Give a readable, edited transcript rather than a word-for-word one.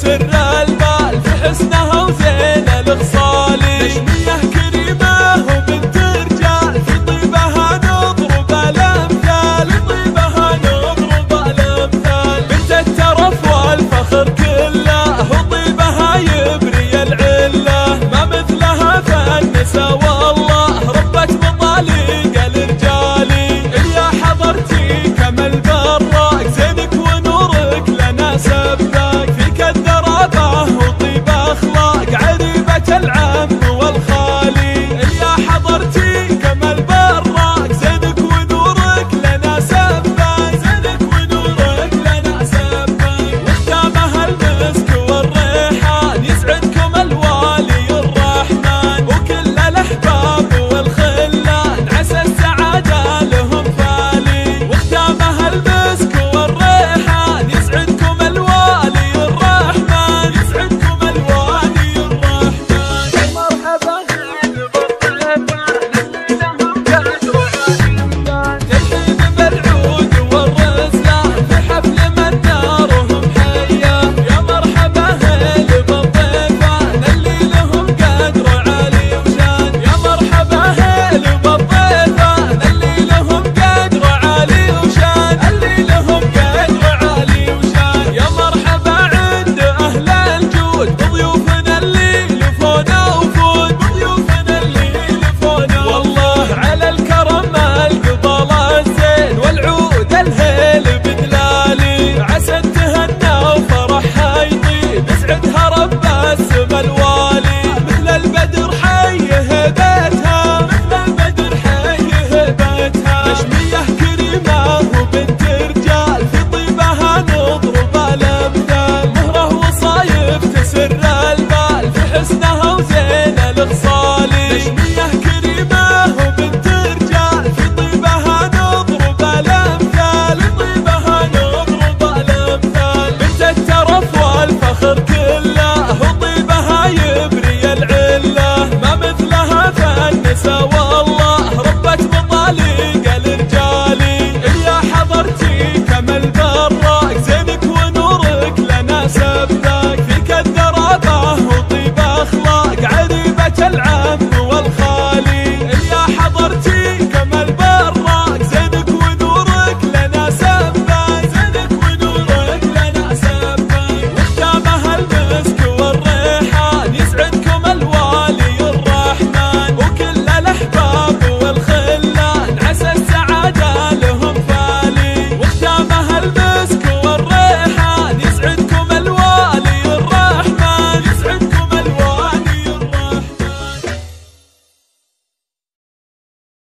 تسر البال في حسنها وزين الخصال. نجمية كريمة وبنت رجال في طيبها نضرب الامثال، في طيبها نضرب الامثال. بنت الترف والفخر كله وطيبها يبري العله، ما مثلها فالنسا والله ربة مطالق الرجال. يا حضرتي كمل براك زينك ونورك لنا سباك، فيك الذرابة وطيب اخلاق عريبة العم والخالي. يا حضرتي كمل براك زينك ونورك لنا سباك، زينك ونورك لنا سباك. وختامها المسك والريحان يسعدكم الوالي الرحمن، وكل الاحباب والخلان عسى السعادة لهم فالي. وختامها المسك والريحان يسعدكم الوالي الرحمن، يسعدكم الوالي الرحمن. يا مرحبا تلحين بالعود والرزان في حفل مدارهم حيا. يا مرحبا هل بالضيفان اللي لهم قدر عالي وشان. يا مرحبا هل بالضيفان اللي لهم قدر عالي وشان، اللي لهم قدر عالي وشان. يا مرحبا عند اهل الجود بضيوفنا اللي لفونا وفود، بضيوفنا اللي لفونا. والله على الكرم القبال الزين والعود الهيل بدلالي، عسى التهنى وفرحها يطيب يسعدها رب السما الوالي. مثل البدر حي هيبتها، مثل البدر حي هيبتها. نجمية كريمة وبنت رجال في طيبها نضرب الامثال، مهرة وصايف تسر البال في حسنها وزين الخصال. نجمية كريمة وبنت رجال في طيبها نضرب الامثال، في طيبها نضرب الامثال. بنت الترف والفخر